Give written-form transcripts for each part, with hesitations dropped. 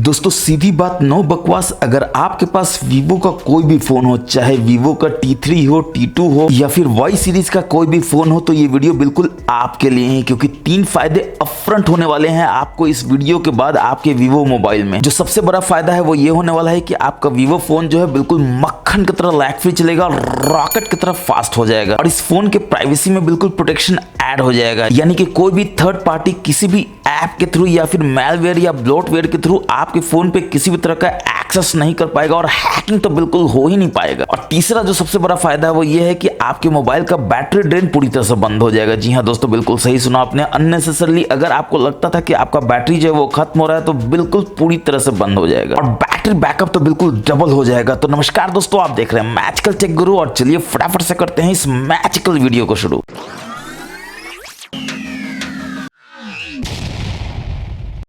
दोस्तों सीधी बात, नो बकवास। अगर आपके पास वीवो का कोई भी फोन हो, चाहे वीवो का T3 हो, T2 हो या फिर Y सीरीज का कोई भी फोन हो, तो ये वीडियो बिल्कुल आपके लिए है, क्योंकि 3 फायदे अपफ्रंट होने वाले हैं आपको इस वीडियो के बाद आपके वीवो मोबाइल में। जो सबसे बड़ा फायदा है वो ये होने वाला है कि आपका वीवो फोन जो है बिल्कुल मक्खन की तरह लैग फ्री चलेगा, रॉकेट की तरह फास्ट हो जाएगा और इस फोन के प्राइवेसी में बिल्कुल प्रोटेक्शन ऐड हो जाएगा। यानी कि कोई भी थर्ड पार्टी किसी भी ऐप के थ्रू या फिर मैलवेयर या ब्लोटवेयर के थ्रू आपके फोन पे किसी भी तरह का एक्सेस नहीं कर पाएगा और हैकिंग तो बिल्कुल हो ही नहीं पाएगा। और तीसरा जो सबसे बड़ा फायदा है वो ये है कि आपके मोबाइल का बैटरी ड्रेन पूरी तरह से बंद हो जाएगा। जी हाँ दोस्तों, बिल्कुल सही सुना आपने। अननेसेसरली अगर आपको लगता था कि आपका बैटरी जो है वो खत्म हो रहा है, तो बिल्कुल पूरी तरह से बंद हो जाएगा और बैटरी बैकअप तो बिल्कुल डबल हो जाएगा। तो नमस्कार दोस्तों, आप देख रहे हैं मैजिकल टेक गुरु और चलिए फटाफट से करते हैं इस मैजिकल वीडियो को शुरू।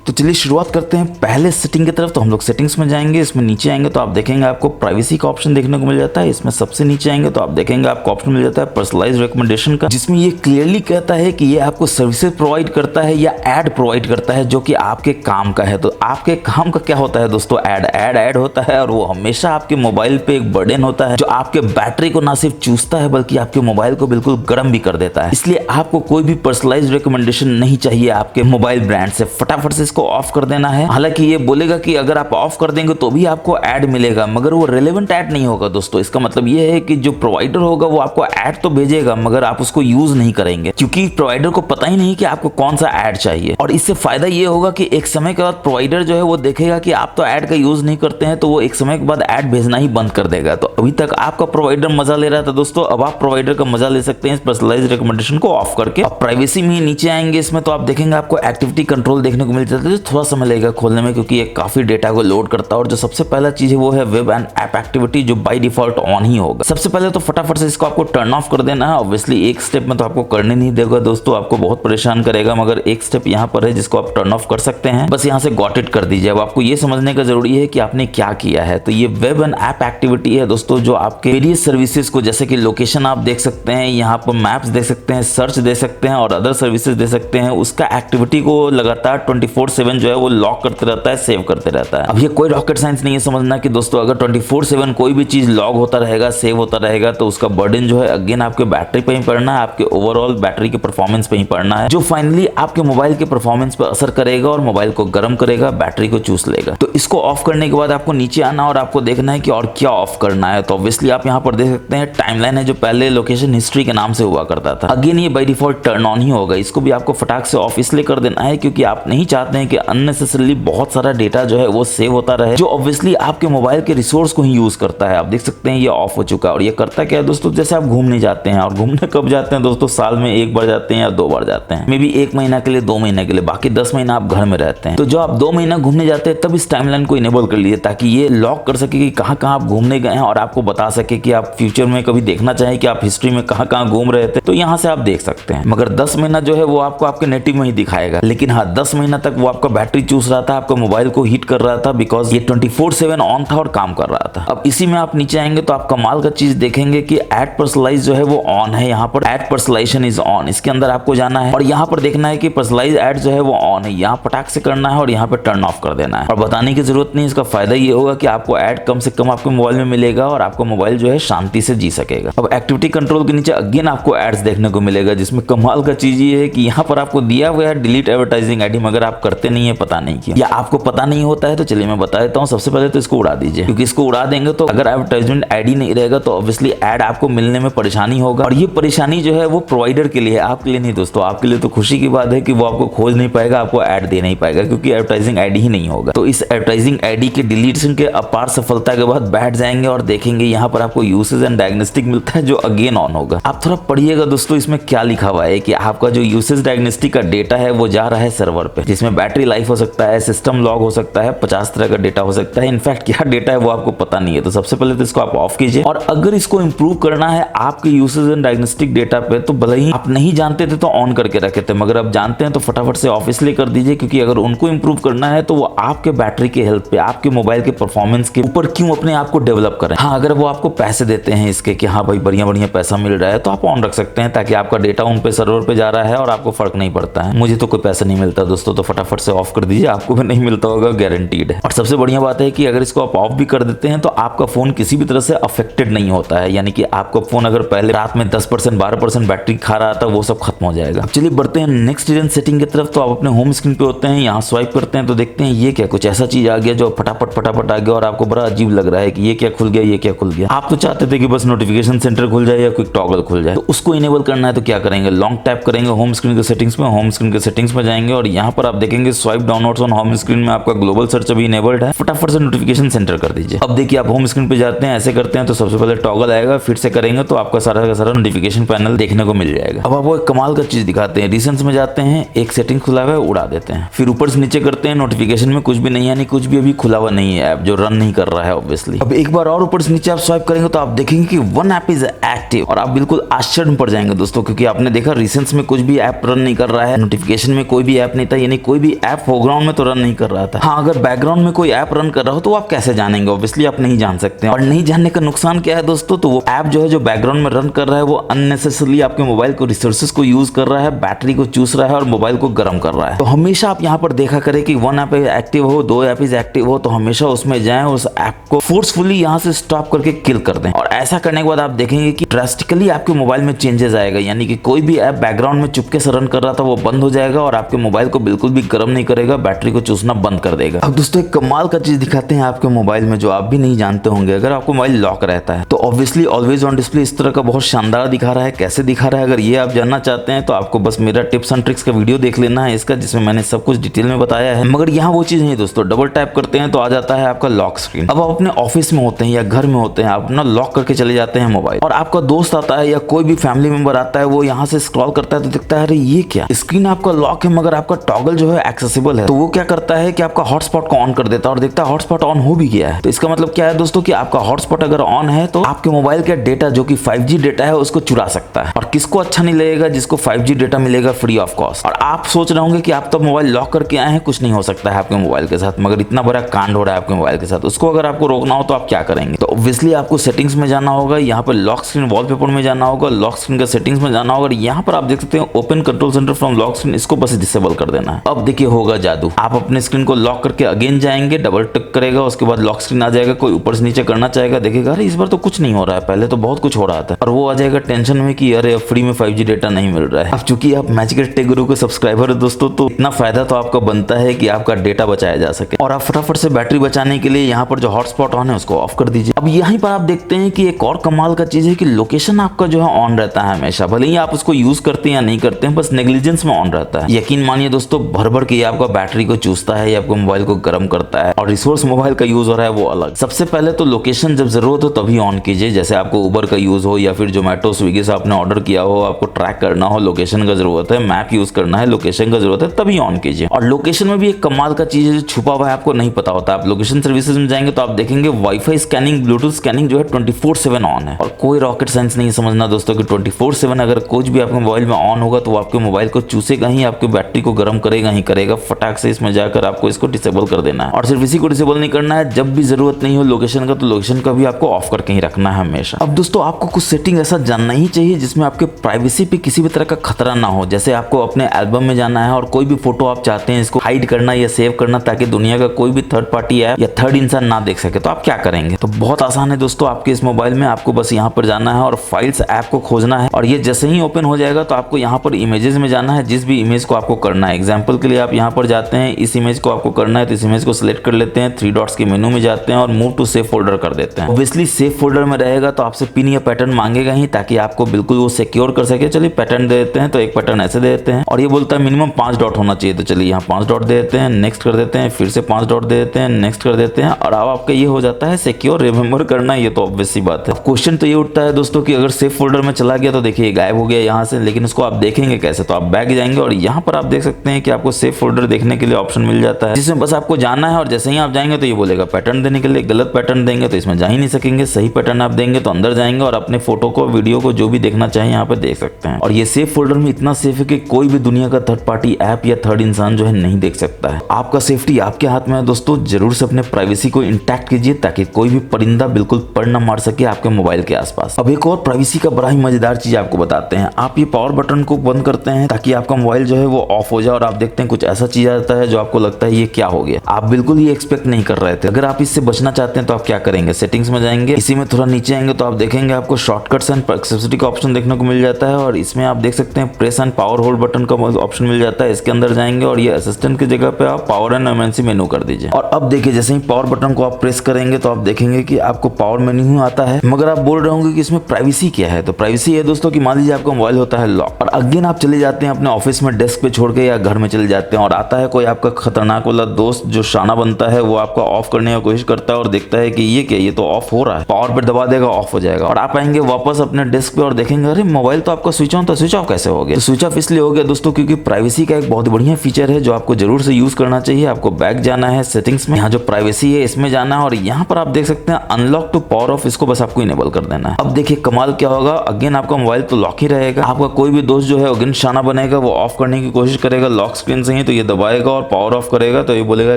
तो चलिए शुरुआत करते हैं पहले सेटिंग की तरफ। तो हम लोग सेटिंग्स में जाएंगे, इसमें नीचे आएंगे तो आप देखेंगे आपको प्राइवेसी का ऑप्शन देखने को मिल जाता है। इसमें सबसे नीचे आएंगे तो आप देखेंगे आपको ऑप्शन मिल जाता है पर्सनलाइज रिकमेंडेशन का, जिसमें ये क्लियरली कहता है कि ये आपको सर्विसेज प्रोवाइड करता है या एड प्रोवाइड करता है जो कि आपके काम का है। तो आपके काम का क्या होता है दोस्तों? एड होता है और वो हमेशा आपके मोबाइल पे एक बर्डन होता है जो आपके बैटरी को ना सिर्फ चूसता है बल्कि आपके मोबाइल को बिल्कुल गर्म भी कर देता है। इसलिए आपको कोई भी पर्सनलाइज रिकमेंडेशन नहीं चाहिए आपके मोबाइल ब्रांड से। फटाफट से इसको ऑफ कर देना है। हालांकि ये बोलेगा कि अगर आप ऑफ कर देंगे तो भी आपको ऐड मिलेगा, मगर वो रेलेवेंट ऐड नहीं होगा दोस्तों। इसका मतलब ये है कि जो प्रोवाइडर होगा वो आपको ऐड तो भेजेगा मगर आप उसको यूज नहीं करेंगे, क्योंकि प्रोवाइडर को पता ही नहीं कि आपको कौन सा ऐड चाहिए। और इससे फायदा ये होगा कि एक समय के बाद प्रोवाइडर जो है वो देखेगा कि आप तो ऐड का यूज नहीं करते हैं, तो वो एक समय के बाद ऐड भेजना ही बंद कर देगा। तो अभी तक आपका प्रोवाइडर मजा ले रहा था दोस्तों, अब आप प्रोवाइडर का मजा ले सकते हैं इस पर्सनलाइज रिकमेंडेशन को ऑफ करके। अब प्राइवेसी में नीचे आएंगे इसमें तो आप देखेंगे आपको एक्टिविटी कंट्रोल देखने को मिल जाता है। थोड़ा समय लगेगा खोलने में क्योंकि ये काफी डेटा को लोड करता है। और जो सबसे पहला चीज है वो है वेब एंड ऐप एक्टिविटी, जो बाय डिफॉल्ट ऑन ही होगा। सबसे पहले तो फटाफट से इसको आपको टर्न ऑफ कर देना है। ऑब्वियसली एक स्टेप में तो आपको करने नहीं देगा दोस्तों, आपको बहुत परेशान करेगा, मगर एक स्टेप यहाँ पर है जिसको आप टर्न ऑफ कर सकते हैं। बस यहाँ से गॉट इट कर दीजिए। अब आपको ये समझने का जरूरी है कि आपने क्या किया है। तो ये वेब एंड ऐप एक्टिविटी है दोस्तों, जो आपके वेरियस सर्विसेज को, जैसे कि लोकेशन आप देख सकते हैं, यहाँ पर मैप्स देख सकते हैं, सर्च दे सकते हैं और अदर सर्विसेज दे सकते हैं, उसका एक्टिविटी को लगातार 24/7 जो है वो लॉक करते रहता है, सेव करते रहता है। अब ये कोई रॉकेट साइंस नहीं है समझना कि दोस्तों अगर 24/7 कोई भी चीज लॉग होता रहेगा, सेव होता रहेगा, तो उसका बर्डन जो है अगेन आपके बैटरी पे ही पड़ना है, आपके ओवरऑल बैटरी के परफॉर्मेंस पे ही पड़ना है, जो फाइनली आपके मोबाइल के परफॉर्मेंस पे असर करेगा और मोबाइल को गर्म करेगा, बैटरी को चूस लेगा। तो इसको ऑफ करने के बाद आपको नीचे आना और आपको देखना है कि और क्या ऑफ करना है। तो ऑब्वियसली आप यहाँ पर देख सकते हैं टाइमलाइन है, जो पहले लोकेशन हिस्ट्री के नाम से हुआ करता था, अगेन ये बाय डिफॉल्ट टर्न ऑन ही होगा। इसको भी आपको फटाक से ऑफ इसलिए कर देना है क्योंकि आप नहीं चाहते हैं कि अननेसेसरली बहुत सारा डेटा जो है वो सेव होता रहे, जो ऑब्वियसली आपके मोबाइल के रिसोर्स को ही यूज करता है। आप देख सकते हैं ये ऑफ हो चुका है। और ये करता क्या है दोस्तों, जैसे आप घूमने जाते हैं, और घूमने कब जाते हैं दोस्तों? साल में एक बार जाते हैं या 2 बार जाते हैं, मे बी 1 महीना के लिए, 2 महीने के लिए, बाकी 10 महीना आप घर में रहते हैं। तो जो आप 2 महीना घूमने जाते हैं तब इस टाइमलाइन को इनेबल कर लीजिए, ताकि ये लॉक कर सके कि कहाँ कहाँ आप घूमने गए हैं और आपको बता सके कि आप फ्यूचर में कभी देखना चाहें कि आप हिस्ट्री में कहाँ कहाँ घूम रहे थे, तो यहाँ से आप देख सकते हैं। मगर 10 महीना जो है वो आपको आपके नेटिव में ही दिखाएगा। लेकिन हाँ, 10 महीना तक वो आपका बैटरी चूस रहा था, आपका मोबाइल को हीट कर रहा था, बिकॉज ये 24/7 ऑन था और काम कर रहा था। अब इसी में आप नीचे आएंगे तो आप कमाल का चीज देखेंगे कि ऐड पर्सनलाइज जो है वो ऑन है। यहाँ पर ऐड पर्सनलाइजेशन इज ऑन, इसके अंदर आपको जाना है और यहाँ पर देखना है कि पर्सनलाइज ऐड जो है वो ऑन है। यहाँ पटाख से करना है और यहाँ पर टर्न ऑफ कर देना है। और बताने की जरूरत नहीं, इसका फायदा ये होगा कि आपको ऐड कम से कम आपके मोबाइल में मिलेगा और आपका मोबाइल जो है शांति से जी सकेगा। अब एक्टिविटी कंट्रोल के नीचे अगेन आपको एड्स देखने को मिलेगा, जिसमें कमाल का चीज ये है कि यहाँ पर आपको दिया हुआ है डिलीट एडवर्टाइजिंग आईडी, मगर आप करते नहीं है, पता नहीं क्यों, या आपको पता नहीं होता है। तो चलिए मैं बता देता हूँ। सबसे पहले तो इसको उड़ा दीजिए, क्योंकि इसको उड़ा देंगे तो अगर एडवर्टाइजमेंट आईडी नहीं रहेगा तो ऑब्वियसली ऐड आपको मिलने में परेशानी होगा। और ये परेशानी जो है वो प्रोवाइडर के लिए है, आपके लिए नहीं दोस्तों। आपके लिए तो खुशी की बात है कि वो आपको खोज नहीं पाएगा, आपको ऐड दे नहीं पाएगा, क्योंकि एडवर्टाइजिंग आईडी ही नहीं होगा। तो इस एडवर्टाइजिंग आईडी के डिलीशन के अपार सफलता के बाद बैठ जाएंगे और देखेंगे यहाँ पर आपको यूसेज एंड डायग्नोस्टिक मिलता है, जो अगेन ऑन होगा। आप थोड़ा पढ़िएगा दोस्तों, इसमें क्या लिखा हुआ है कि आपका जो यूसेज डायग्नोस्टिक का डेटा है वो जा रहा है सर्वर पे, जिसमें बैटरी लाइफ हो सकता है, सिस्टम लॉग हो सकता है, 50 तरह का डेटा हो सकता है। इनफैक्ट क्या डेटा है वो आपको पता नहीं है। तो सबसे पहले तो इसको आप ऑफ कीजिए। और अगर इसको इंप्रूव करना है आपके यूसेज एंड डायग्नोस्टिक डेटा पे, तो भले ही आप नहीं जानते थे तो ऑन करके रखे थे, मगर अब जानते हैं तो फटाफट से ऑफ इसलिए कर दीजिए क्योंकि अगर उनको इंप्रूव करना है तो वो आपके बैटरी के हेल्थ पे, आपके मोबाइल के परफॉर्मेंस के ऊपर क्यों अपने आप को डेवलप करें। हाँ, अगर वो आपको पैसे देते हैं इसके कि हाँ भाई बढ़िया बढ़िया पैसा मिल रहा है, तो आप ऑन रख सकते हैं, ताकि आपका डेटा उन पे सर्वर पे जा रहा है और आपको फर्क नहीं पड़ता है। मुझे तो कोई पैसा नहीं मिलता दोस्तों, तो फटाफट से से ऑफ कर दीजिए, आपको भी नहीं मिलता होगा, गारंटीड है। और सबसे बढ़िया बात है कि अगर इसको आप ऑफ भी कर देते हैं तो आपका फोन किसी भी तरह से अफेक्टेड नहीं होता है, यानी कि आपका फोन अगर पहले रात में 10% 12% बैटरी खा रहा था वो सब खत्म हो जाएगा। अब चलिए बढ़ते हैं नेक्स्ट हिडन सेटिंग की तरफ। तो आप अपने होम स्क्रीन पे होते हैं, यहाँ स्वाइप करते हैं तो देखते हैं ये क्या कुछ ऐसा चीज आ गया जो फटाफट आ गया और आपको बड़ा अजीब लग रहा है कि ये क्या खुल गया, ये क्या खुल गया। आप तो चाहते थे कि बस नोटिफिकेशन सेंटर खुल जाए या कोई टॉगल खुल जाए, तो उसको इनेबल करना है तो क्या करेंगे, लॉन्ग टैप करेंगे होम स्क्रीन के सेटिंग्स में, होम स्क्रीन के सेटिंग्स में जाएंगे और यहाँ पर आप देखेंगे swipe downloads on home screen में आपका ग्लोबल सर्च अभी इनेबल्ड है, फटाफट से नोटिफिकेशन सेंटर कर दीजिए। अब देखिए आप होम स्क्रीन पे जाते हैं, ऐसे करते हैं तो सबसे पहले टॉगल आएगा, फिर से करेंगे तो आपका सारा का सारा नोटिफिकेशन पैनल देखने को मिल जाएगा। अब आपको एक कमाल का चीज दिखाते हैं, रिसेंट्स में जाते हैं, एक सेटिंग खुला हुआ है उड़ा देते हैं, फिर ऊपर से नीचे करते हैं, नोटिफिकेशन में कुछ भी नहीं, यानी कुछ भी अभी खुला हुआ नहीं है ऐप जो रन नहीं कर रहा है ऑब्वियसली। अब एक बार और ऊपर से नीचे आप स्वाइप करेंगे तो आप देखेंगे कि वन ऐप इज एक्टिव और आप बिल्कुल आश्चर्य में पड़ जाएंगे दोस्तों, क्योंकि आपने देखा रिसेंट्स में कुछ भी ऐप रन नहीं कर रहा है, नोटिफिकेशन में कोई भी ऐप नहीं था, यानी कोई भी ऐप फोरग्राउंड में तो रन नहीं कर रहा था। हाँ, अगर बैकग्राउंड में कोई ऐप रन कर रहा हो तो आप कैसे जानेंगे, ऑब्वियसली आप नहीं जान सकते। और नहीं जानने का नुकसान क्या है दोस्तों, तो वो ऐप जो है जो बैकग्राउंड में रन कर रहा है वो अननेसेसरली आपके मोबाइल को रिसोर्सेज को यूज कर रहा है, बैटरी को चूस रहा है और मोबाइल को गर्म कर रहा है। तो हमेशा आप यहाँ पर देखा करें कि वन ऐप एक्टिव हो, दो ऐप इज एक्टिव हो, तो हमेशा उसमें जाएं, उस ऐप को फोर्सफुली यहाँ से स्टॉप करके किल कर दें। और ऐसा करने के बाद आप देखेंगे कि ड्रास्टिकली आपके मोबाइल में चेंजेस आएगा, यानी कि कोई भी ऐप बैकग्राउंड में चुपके से रन कर रहा था वो बंद हो जाएगा और आपके मोबाइल को बिल्कुल भी गर्म नहीं करेगा, बैटरी को चूसना बंद कर देगा। अब दोस्तों एक कमाल का चीज दिखाते हैं आपके मोबाइल में जो आप भी नहीं जानते होंगे। अगर आपको मोबाइल लॉक रहता है तो ऑब्वियसली ऑलवेज ऑन डिस्प्ले इस तरह का बहुत शानदार दिखा रहा है, कैसे दिखा रहा है, अगर ये आप जानना चाहते हैं तो आपको बस मेरा टिप्स एंड ट्रिक्स का वीडियो देख लेना है इसका, जिसमें मैंने सब कुछ डिटेल में बताया है। मगर यहाँ वो चीज नहीं दोस्तों, डबल टैप करते हैं तो आ जाता है आपका लॉक स्क्रीन। अब आप अपने ऑफिस में होते हैं या घर में होते हैं, आप अपना लॉक करके चले जाते हैं मोबाइल, और आपका दोस्त आता है या कोई भी फैमिली मेंबर आता है, वो यहाँ से स्क्रॉल करता है तो दिखता है अरे ये क्या, स्क्रीन आपका लॉक है मगर आपका टॉगल जो है एक्सेसिबल है, तो वो क्या करता है कि आपका हॉटस्पॉट को ऑन कर देता है और देखता है हॉटस्पॉट ऑन हो भी गया है। तो इसका मतलब क्या है दोस्तों कि आपका हॉटस्पॉट अगर ऑन है तो आपके मोबाइल का डेटा जो कि 5G डेटा है उसको चुरा सकता है। और किसको अच्छा नहीं लगेगा, जिसको 5G डेटा मिलेगा फ्री ऑफ कॉस्ट। और आप सोच रहे होंगे कि आप तो मोबाइल लॉक करके आए हैं, कुछ नहीं हो सकता है आपके मोबाइल के साथ, मगर इतना बड़ा कांड हो रहा है आपके मोबाइल के साथ, उसको अगर आपको रोकना हो तो आप क्या करेंगे, तो ऑब्वियसली आपको सेटिंग्स में जाना होगा, यहाँ पर लॉक स्क्रीन वॉलपेपर में जाना होगा, लॉक स्क्रीन का सेटिंग्स में जाना होगा, यहाँ पर आप देख सकते हैं open control centre from lock screen, इसको बस डिसेबल कर देना है। अब देखिए होगा जादू, आप अपने स्क्रीन को लॉक करके अगेन जाएंगे, डबल टिक करेगा, उसके बाद लॉक स्क्रीन आ जाएगा, कोई ऊपर से नीचे करना चाहेगा, देखेगा अरे इस बार तो कुछ नहीं हो रहा है, पहले तो बहुत कुछ हो रहा था, और वो आ जाएगा टेंशन में कि अरे अब फ्री में 5G डेटा नहीं मिल रहा है। अब चूंकि आप मैजिकल टेक गुरु के सब्सक्राइबर है दोस्तों, तो इतना फायदा तो आपका बनता है कि आपका डेटा बचाया जा सके, और आप फटाफट से बैटरी बचाने के लिए यहाँ पर जो हॉटस्पॉट ऑन है उसको ऑफ कर दीजिए। अब यहीं पर आप देखते हैं कि एक और कमाल का चीज है कि लोकेशन आपका जो है ऑन रहता है हमेशा, भले ही आप उसको यूज करते हैं या नहीं करते हैं, बस नेग्लिजेंस में ऑन रहता है। यकीन मानिए दोस्तों, भर भर के आपका बैटरी को चूसता है या आपको मोबाइल को गर्म करता है, और रिसोर्स मोबाइल का यूज हो रहा है वो अलग। सबसे पहले तो लोकेशन जब जरूरत हो तभी ऑन कीजिए, जैसे आपको उबर का यूज हो या फिर जोमेटो स्विगी से आपने ऑर्डर किया हो, आपको ट्रैक करना हो, लोकेशन का जरूरत है, मैप यूज करना है, लोकेशन का जरूरत है, तभी ऑन कीजिए। और लोकेशन में भी एक कमाल का चीज है जो छुपा हुआ है, आपको नहीं पता होता। आप लोकेशन सर्विसेज में जाएंगे तो आप देखेंगे वाईफाई स्कैनिंग, ब्लूटूथ स्कैनिंग जो है 24/7 ऑन है, और कोई रॉकेट साइंस नहीं समझना दोस्तों कि 24/7 अगर कुछ भी आपके मोबाइल में ऑन होगा तो वो आपके मोबाइल को चूसेगा ही, आपकी बैटरी को गर्म करेगा ही करेगा। फटाक से इसमें जाकर आपको इसको डिसेबल कर देना है, और सिर्फ इसी को डिसेबल नहीं करना है, जब भी जरूरत नहीं हो लोकेशन का तो लोकेशन का भी आपको ऑफ करके ही रखना है हमेशा। अब दोस्तों आपको कुछ सेटिंग ऐसा जानना ही चाहिए जिसमें आपके प्राइवेसी पे किसी भी तरह का खतरा ना हो। जैसे आपको अपने एल्बम में जाना है और कोई भी फोटो आप चाहते हैं इसको हाइड करना या सेव करना ताकि दुनिया का कोई भी थर्ड पार्टी ऐप या थर्ड इंसान ना देख सके, तो आप क्या करेंगे, तो बहुत आसान है दोस्तों। आपके इस मोबाइल में आपको बस यहाँ पर जाना है और फाइल्स ऐप को खोजना है, और ये जैसे ही ओपन हो जाएगा तो आपको यहाँ पर इमेजेस में जाना है, जिस भी इमेज को आपको करना है। एग्जाम्पल के लिए आप यहाँ पर जाते हैं, इस इमेज को आपको करना है तो इस इमेज को सिलेक्ट कर लेते हैं, 3 डॉट्स के मेनू में जाते हैं और मूव टू सेव फोल्डर कर देते हैं। ऑब्वियसली सेव फोल्डर में रहेगा तो आपसे पिन या पैटर्न मांगेगा ही, ताकि आपको बिल्कुल वो सिक्योर कर सके। चलिए पैटर्न दे देते हैं, तो एक पैटर्न ऐसे दे देते हैं, और ये बोलता है मिनिमम 5 डॉट होना चाहिए, तो चलिए यहाँ 5 डॉट दे देते हैं, नेक्स्ट कर देते हैं, फिर से 5 डॉट दे देते हैं, नेक्स्ट कर देते हैं, और अब आपका ये हो जाता है सिक्योर। रिमेंबर करना ये तो ऑब्वियस सी बात है। क्वेश्चन तो ये उठता है दोस्तों कि अगर सेव फोल्डर में चला गया तो देखिए गायब हो गया यहाँ से, लेकिन उसको आप देखेंगे कैसे, तो आप बैक जाएंगे और यहाँ पर आप देख सकते हैं कि आपको सेव फोल्डर देखने के लिए ऑप्शन मिल जाता है, जिसमें बस आपको जाना है, और जैसे ही आप जाएंगे तो ये बोलेगा पैटर्न देने के लिए। गलत पैटर्न देंगे तो इसमें जा ही नहीं सकेंगे, सही पैटर्न आप देंगे तो अंदर जाएंगे और अपने फोटो को, वीडियो को, जो भी देखना चाहिए यहाँ पे देख सकते हैं। और ये सेव फोल्डर में इतना सेफ है कि कोई भी दुनिया का थर्ड पार्टी ऐप या थर्ड इंसान जो है नहीं देख सकता है। आपका सेफ्टी आपके हाथ में है दोस्तों, जरूर से अपने प्राइवेसी को इंटैक्ट कीजिए ताकि कोई भी परिंदा बिल्कुल पर न मार सके आपके मोबाइल के आसपास। अब एक और प्राइवेसी का बड़ा ही मजेदार चीज आपको बताते हैं। आप ये पावर बटन को बंद करते हैं ताकि आपका मोबाइल जो है वो ऑफ हो जाए, और आप देखते हैं कुछ ऐसा चीज आता है जो आपको लगता है ये क्या हो गया, आप बिल्कुल ही एक्सपेक्ट नहीं कर रहे थे। अगर आप इससे बचना चाहते हैं तो आप क्या करेंगे, सेटिंग्स में जाएंगे, इसी में थोड़ा नीचे आएंगे तो आप देखेंगे आपको शॉर्टकट्स एंड एक्सेसिबिलिटी का ऑप्शन देखने को मिल जाता है और इसमें आप देख सकते हैं press and power hold button का ऑप्शन मिल जाता है। इसके अंदर जाएंगे और ये असिस्टेंट की जगह पे आप पावर एंड इमरजेंसी मेनू कर दीजिए। और अब देखिए जैसे ही पावर बटन को आप प्रेस करेंगे तो आप देखेंगे कि आपको पावर मेन्यू आता है। मगर आप बोल रहे होंगे कि इसमें प्राइवेसी क्या है, तो प्राइवेसी है दोस्तों कि मान लीजिए आपका मोबाइल होता है लॉक और अगेन आप चले जाते हैं अपने ऑफिस में डेस्क पे छोड़ के या घर में चले जाते हैं और आता है कोई आपका खतरनाक वाला दोस्त जो शाना बनता है, वो आपका ऑफ करने की कोशिश करता है और देखता है कि ये क्या, ये तो ऑफ हो रहा है, पावर पे दबा देगा ऑफ हो जाएगा और आप आएंगे वापस अपने डेस्क पे और देखेंगे अरे मोबाइल तो आपका स्विच ऑन था, स्विच ऑफ कैसे हो गया। तो स्विच ऑफ इसलिए हो गया दोस्तों क्योंकि प्राइवेसी का एक बहुत बढ़िया फीचर है जो आपको जरूर से यूज करना चाहिए। आपको बैक जाना है सेटिंग्स में, यहाँ जो प्राइवेसी है इसमें जाना है और यहाँ पर आप देख सकते हैं अनलॉक टू पावर ऑफ, इसको बस आपको इनेबल कर देना है। अब देखिए कमाल क्या होगा, अगेन आपका मोबाइल तो लॉक ही रहेगा, आपका कोई भी दोस्त जो है अगेन शाना बनेगा, वो ऑफ करने की कोशिश करेगा, लॉक स्क्रीन से ही तो ये दबाएगा और पावर ऑफ करेगा तो ये बोलेगा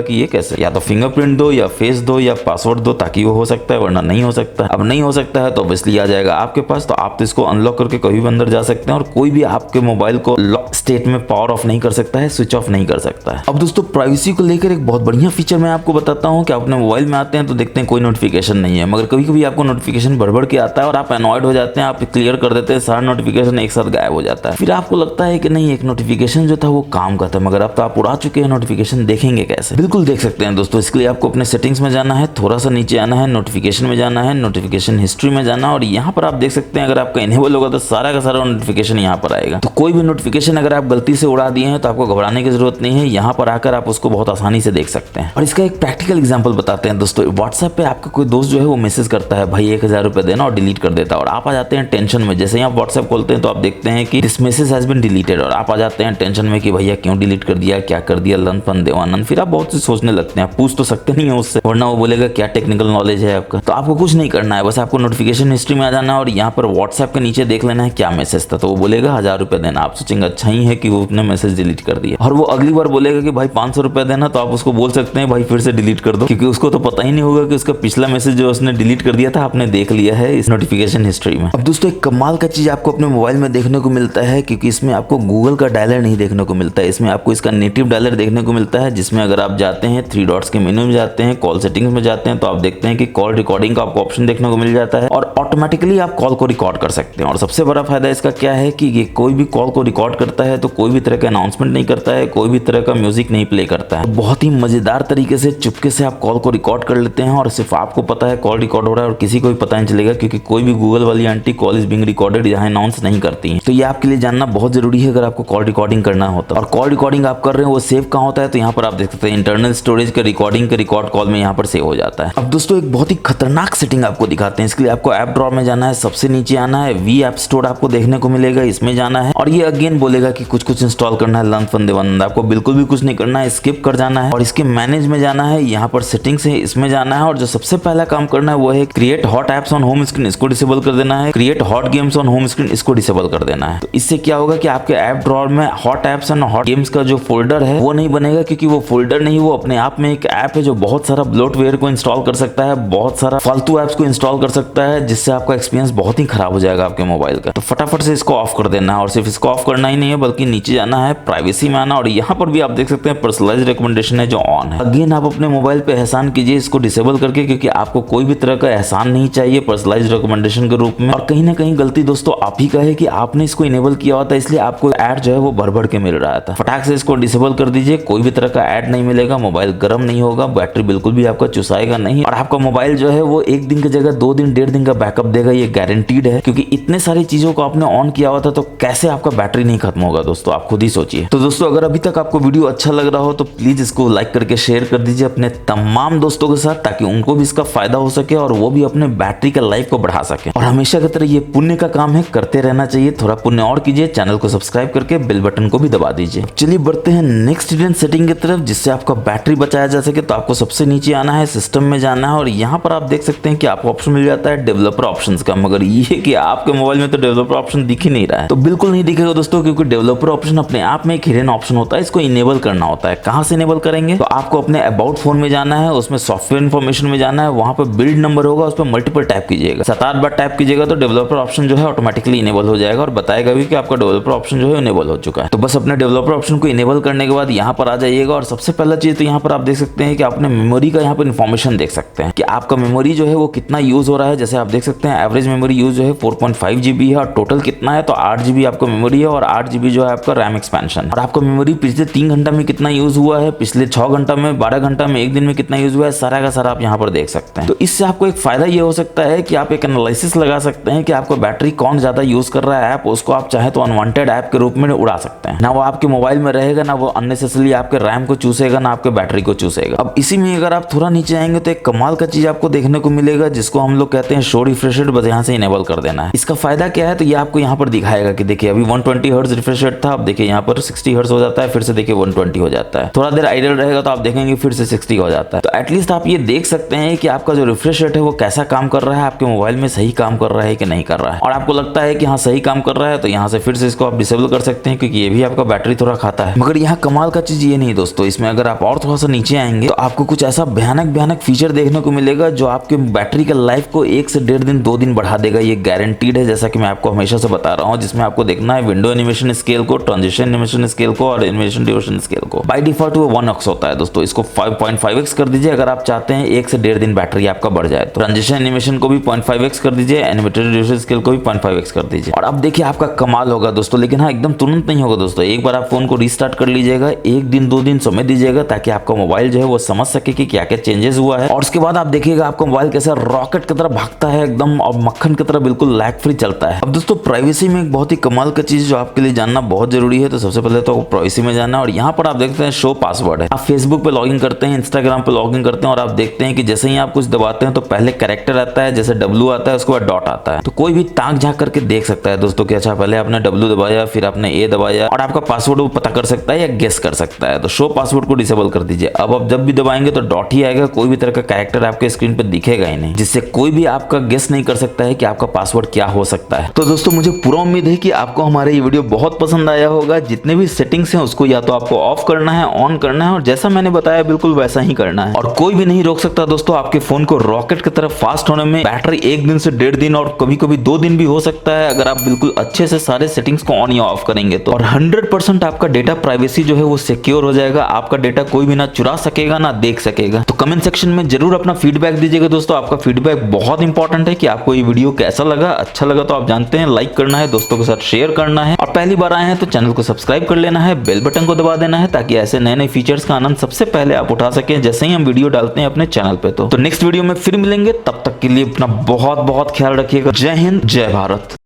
कि ये कैसे, या तो फिंगरप्रिंट दो या फेस दो या पासवर्ड दो ताकि वो हो सकता है, वरना नहीं हो सकता। अब नहीं हो सकता है तो ऑब्वियसली आ जाएगा आपके पास, तो आप तो इसको अनलॉक करके कभी भी अंदर जा सकते हैं और कोई भी आपके मोबाइल को लॉक स्टेट में पावर ऑफ नहीं कर सकता है, स्विच ऑफ नहीं कर सकता है। अब दोस्तों प्राइवेसी को लेकर एक बहुत बढ़िया फीचर मैं आपको बताता हूँ कि अपने मोबाइल में आते हैं तो देखते हैं कोई नोटिफिकेशन नहीं है, मगर कभी कभी आपको नोटिफिकेशन भर के आता है और आप अनॉयड हो जाते हैं, आप क्लियर कर देते हैं, सारा नोटिफिकेशन एक साथ गायब हो जाता है। फिर आपको लगता है कि नहीं एक नोटिफिकेशन जो था वो काम का था, मगर अब तो आप उड़ा चुके हैं, नोटिफिकेशन देखेंगे कैसे। बिल्कुल देख सकते हैं दोस्तों, इसके लिए आपको अपने सेटिंग्स में जाना है, थोड़ा सा नीचे आना है, नोटिफिकेशन में जाना है, नोटिफिकेशन हिस्ट्री में जाना और यहाँ पर आप देख सकते हैं अगर आपका इनेबल होगा तो सारा का सारा नोटिफिकेशन यहाँ पर आएगा। तो कोई भी नोटिफिकेशन अगर आप गलती से उड़ा दिए हैं तो आपको घबराने की जरूरत नहीं है, यहाँ पर आकर आप उसको बहुत आसानी से देख सकते हैं। और इसका एक प्रैक्टिकल एग्जांपल बताते हैं दोस्तों। व्हाट्सएप पे आपका कोई दोस्त जो है वो मैसेज करता है भाई 1000 रुपए देना और डिलीट कर देता है और आप आ जाते हैं टेंशन में। जैसे ही आप व्हाट्सएप खोलते हैं तो आप देखते हैं कि this message has been deleted और आप आ जाते हैं टेंशन में कि भैया क्यों डिलीट कर दिया, क्या कर दिया, लन फन देवानंद। फिर आप बहुत सी सोचने लगते हैं, आप पूछ तो सकते नहीं है उससे, वरना वो बोलेगा क्या टेक्निकल नॉलेज है आपका। तो आपको कुछ नहीं करना है, बस आपको नोटिफिकेशन हिस्ट्री में आ जाना है और यहाँ पर व्हाट्सएप के नीचे देख लेना है क्या मैसेज था। तो वो बोलेगा 1000 रुपए देना। आप सोचेंगे अच्छा ही है कि वो अपने मैसेज डिलीट कर दिया, और वो अगली बार बोलेगा कि भाई 500 रुपए देना, तो आप उसको बोल सकते हैं भाई फिर से डिलीट कर दो, क्योंकि उसको तो पता ही नहीं होगा कि उसका पिछला मैसेज जो उसने डिलीट कर दिया था आपने देख लिया है इस नोटिफिकेशन हिस्ट्री में। अब दोस्तों एक कमाल का चीज आपको अपने मोबाइल में देखने को मिलता है, क्योंकि इसमें आपको गूगल का डायलर नहीं देखने को मिलता है, इसमें आपको इसका नेटिव डायलर देखने को मिलता है, जिसमें अगर आप जाते हैं 3 डॉट्स के मेन्यू में जाते हैं, कॉल सेटिंग्स में जाते हैं तो आप देखते हैं कि कॉल रिकॉर्डिंग का आपको ऑप्शन देखने को मिल जाता है और ऑटोमेटिकली आप कॉल को रिकॉर्ड कर सकते हैं। और सबसे बड़ा फायदा इसका क्या है कि ये कोई भी कॉल को रिकॉर्ड करता है तो कोई भी तरह का अनाउंसमेंट नहीं करता है, कोई भी तरह का म्यूजिक नहीं प्ले करता है। बहुत ही मजेदार तरीके से चुपके से आप कॉल को रिकॉर्ड कर लेते हैं और सिर्फ आपको पता है कॉल रिकॉर्ड हो रहा है और किसी को भी पता नहीं चलेगा, क्योंकि कोई भी गूगल वाली aunty call is being recorded यहाँ अनाउंस नहीं करती है। तो ये आपके लिए जानना बहुत जरूरी है अगर आपको कॉल रिकॉर्डिंग करना होता है। और कॉल रिकॉर्डिंग आप कर रहे हैं वो सेव कहाँ होता है, तो यहाँ पर आप देख सकते हैं इंटरनल स्टोरेज के रिकॉर्डिंग के रिकॉर्ड कॉल में यहाँ पर सेव हो जाता है। अब दोस्तों एक बहुत ही खतरनाक सेटिंग आपको दिखाते हैं। इसके लिए आपको ऐप ड्रॉअर में जाना है, सबसे नीचे आना है, वी ऐप स्टोर आपको देखने को मिलेगा, इसमें जाना है और ये अगेन बोलेगा कि कुछ इंस्टॉल करना है, लंच फन देवानंद। आपको बिल्कुल भी कुछ नहीं करना है, स्किप कर जाना है और इसके मैनेज में जाना है, यहाँ पर सेटिंग्स है इसमें जाना है और जो सबसे पहला काम करना है वो है create hot apps on home screen, इसको डिसेबल कर देना है। Create hot games on home screen, इसको डिसेबल कर देना है। तो इससे क्या होगा कि आपके ऐप ड्रॉअर में hot apps and hot games का जो फोल्डर है वो नहीं बनेगा, क्योंकि वो फोल्डर नहीं, वो अपने आप में एक ऐप है जो बहुत सारा ब्लोटवेयर को इंस्टॉल कर सकता है, बहुत सारा फालतू एप्स को इंस्टॉल कर सकता है, जिससे आपका एक्सपीरियंस बहुत ही खराब हो जाएगा आपके मोबाइल का। तो फटाफट से इसको ऑफ कर देना है और सिर्फ इसको ऑफ करना ही नहीं है बल्कि नीचे जाना है, प्राइवेसी में आना और यहाँ पर भी आप देख सकते हैं पर्सनलाइज्ड रिकमेंडेशन है जो ऑन है। अगेन आप अपने मोबाइल पे एहसान कीजिए इसको डिसेबल करके, क्योंकि आपको कोई भी तरह का एहसान नहीं चाहिए पर्सनलाइज्ड रिकमेंडेशन के रूप में। और कहीं ना कहीं गलती दोस्तों आप ही का है कि आपने इसको इनेबल किया होता है, इसलिए आपको ऐड जो है वो भर के मिल रहा था। फटाक से इसको डिसेबल कर दीजिए, कोई भी तरह का ऐड नहीं मिलेगा, मोबाइल गर्म नहीं होगा, बैटरी बिल्कुल भी आपका चुसाएगा नहीं और आपका मोबाइल जो है वो 1 दिन की जगह 2 दिन 1.5 दिन का बैकअप देगा, ये गारंटीड है। क्योंकि इतने सारी चीजों को आपने ऑन किया हुआ था तो कैसे आपका बैटरी नहीं खत्म होगा दोस्तों, आप खुद ही सोचिए। तो दोस्तों अगर अभी तक आपको वीडियो अच्छा लग रहा हो तो प्लीज इसको लाइक करके शेयर कर दीजिए अपने तमाम दोस्तों के साथ, ताकि उनको भी इसका फायदा हो सके और वो भी अपने बैटरी का लाइफ को बढ़ा सके। और हमेशा की तरह ये पुण्य का काम है, करते रहना चाहिए, थोड़ा पुण्य और कीजिए, चैनल को सब्सक्राइब करके बेल बटन को भी दबा दीजिए। चलिए बढ़ते हैं नेक्स्ट हिडन सेटिंग की तरफ, जिससे आपका बैटरी बचाया जा सके। तो आपको सबसे नीचे आना है, सिस्टम में जाना है और यहाँ पर आप देख सकते हैं कि आपको ऑप्शन मिल जाता है डेवलपर ऑप्शंस का, मगर ये कि आपके मोबाइल में तो डेवलपर ऑप्शन दिख ही नहीं रहा है। तो बिल्कुल नहीं दिखेगा दोस्तों, क्योंकि डेवलपर ऑप्शन अपने आप में एक हिडन ऑप्शन होता है, इसको इनेबल करना होता है। कहां से इनेबल करेंगे, तो आपको अपने अबाउट फोन में जाना है, उसमें सॉफ्टवेयर इन्फॉर्मेशन में जाना है, वहां पर बिल्ड नंबर होगा, उस पर मल्टीपल टैप कीजिएगा, 7-8 बार टैप कीजिएगा तो डेवलपर ऑप्शन जो है ऑटोमेटिकली इनेबल हो जाएगा और बताएगा भी कि आपका डेवलपर ऑप्शन जो है इनेबल हो चुका है। तो बस अपने डेवलपर ऑप्शन को इनेबल करने के बाद यहाँ पर आ जाइएगा और सबसे पहला चीज तो यहाँ पर आप देख सकते हैं कि आपने मेमोरी का यहाँ पर इन्फॉर्मेशन देख सकते हैं कि आपका मेमोरी जो है वो कितना यूज हो रहा है। जैसे आप देख सकते हैं एवरेज मेमोरी यूज जो है 4.5 GB है और टोटल कितना है तो 8 GB आपका मेमोरी है और 8 GB जो है आपका रैम एक्सपेंशन। और आपका मेमोरी पिछले 3 घंटा में कितना यूज हुआ है, पिछले 6 घंटा में, 12 घंटा में, एक दिन में कितना यूज हुआ है, सारा का सारा आप यहाँ पर देख सकते हैं। तो इससे आपको एक फायदा ये हो सकता है कि आप एक एनालिसिस लगा सकते हैं कि आपका बैटरी कौन ज्यादा यूज कर रहा है ऐप, उसको आप चाहे तो अनवांटेड ऐप के रूप में उड़ा सकते हैं। ना वो आपके मोबाइल में रहेगा, ना वो अननेसेसरली आपके रैम को चूसेगा, ना आपके बैटरी को चूसेगा। अब इसी में अगर आप थोड़ा नीचे आएंगे तो एक कमाल का चीज आपको देखने को मिलेगा जिसको हम लोग कहते हैं शो रिफ्रेश रेट, बस यहाँ से इनेबल कर देना है। इसका फायदा क्या है तो ये आपको यहाँ पर दिखाएगा कि देखिए अभी 120 हर्ट्ज रिफ्रेश रेट था, अब देखिए यहाँ पर 60 हर्ट्ज हो जाता है, फिर से देखिए 120 हो जाता है। थोड़ा देर आइडल रहेगा तो आप देखेंगे फिर से 60 हो जाता है। तो एटलीस्ट आप ये देख सकते हैं कि आपका जो रिफ्रेश रेट है वो कैसा काम कर रहा है, आपके मोबाइल में सही काम कर रहा है कि नहीं कर रहा है। और आपको लगता है कि हाँ सही काम कर रहा है तो यहाँ से फिर से इसको आप डिसेबल कर सकते हैं क्योंकि ये भी आपका बैटरी थोड़ा खाता है। मगर यहाँ कमाल का चीज ये नहीं दोस्तों, इसमें अगर आप और थोड़ा सा नीचे आएंगे तो आपको कुछ ऐसा भयानक फीचर देखने को मिलेगा जो आपके बैटरी का लाइफ को 1 से 1.5 दिन 2 दिन बढ़ा देगा। ये गारंटीड है, जैसा कि मैं आपको हमेशा से बता रहा हूँ, जिसमें आपको देखना है विंडो एनिमेशन स्केल को, ट्रांजिशन एनिमेशन स्केल को और एनिमेशन ड्यूरेशन स्केल को। बाय डिफॉल्ट वो 1x होता है दोस्तों, इसको 5.5x कर दीजिए अगर आप चाहते हैं 1 से 1.5 दिन बैटरी आपका बढ़ जाए। तो ट्रांजिशन एनिमेशन को भी 0.5x कर दीजिए, एनिमेटेड ड्यूरेशन स्केल को भी 0.5x कर दीजिए और अब देखिए आपका कमाल होगा दोस्तों। लेकिन हाँ एकदम तुरंत नहीं होगा दोस्तों, एक बार आप फोन को रीस्टार्ट कर लीजिएगा, 1 दिन 2 दिन समय दीजिएगा ताकि आपका मोबाइल जो है वो समझ सके कि क्या क्या चेंजेस हुआ है। और उसके बाद आप देखिएगा आपका मोबाइल कैसे रॉकेट की तरह भागता है एकदम और मक्खन की तरह बिल्कुल लैग फ्री चलता है। अब दोस्तों प्राइवेसी में एक बहुत ही कमाल का चीज जो आपके लिए जानना बहुत जरूरी है, तो सबसे पहले तो प्राइवेसी में जाना। और यहाँ पर आप देखते हैं शो पासवर्ड है। आप फेसबुक पे लॉगिन करते हैं, इंस्टाग्राम पे लॉगिन करते हैं और आप देखते हैं कि जैसे ही आप कुछ दबाते हैं तो पहले कैरेक्टर आता है, जैसे W आता है उसके बाद डॉट आता है। तो कोई भी ताक झांक करके देख सकता है दोस्तों कि अच्छा पहले आपने W दबाया फिर आपने A दबाया और आपका पासवर्ड वो पता कर सकता है या गेस कर सकता है। तो शो पासवर्ड को डिसेबल कर दीजिए। अब आप जब भी दबाएंगे तो डॉट ही आएगा, कोई भी तरह का कैरेक्टर आपके स्क्रीन पे दिखेगा ही नहीं, जिससे कोई भी आपका गेस नहीं कर सकता है कि आपका पासवर्ड क्या हो सकता है। तो दोस्तों मुझे पूरा उम्मीद है कि आपको हमारा ये वीडियो बहुत पसंद आया होगा। जितने भी सेटिंग्स हैं उसको या तो आपको ऑफ करना है, ऑन करना है और जैसा मैंने बताया बिल्कुल वैसा ही करना है। और कोई भी नहीं रोक सकता दोस्तों आपके फोन को रॉकेट की तरफ फास्ट होने में। बैटरी 1 दिन से 1.5 दिन और कभी कभी 2 दिन भी हो सकता है अगर आप बिल्कुल अच्छे से सारे सेटिंग्स को ऑन या ऑफ करेंगे तो। और 100% आपका डेटा प्राइवेसी जो है वो सिक्योर हो जाएगा। आपका डेटा कोई भी ना चुरा सकेगा ना देख सकेगा। तो कमेंट सेक्शन में जरूर अपना फीडबैक दीजिएगा दोस्तों। आपका फीडबैक बहुत इंपॉर्टेंट है कि आपको ये वीडियो कैसा लगा। अच्छा लगा तो आप जानते हैं लाइक करना है, दोस्तों के साथ शेयर करना है और पहली बार आए हैं तो चैनल को सब्सक्राइब कर लेना है, बेल बटन को दबा देना है ताकि ऐसे नए नए फीचर्स का आनंद सबसे पहले आप उठा सकें जैसे ही हम वीडियो डालते हैं अपने चैनल पे। तो नेक्स्ट वीडियो में फिर मिलेंगे, तब तक के लिए अपना बहुत ख्याल रखिएगा। जय हिंद, जय भारत।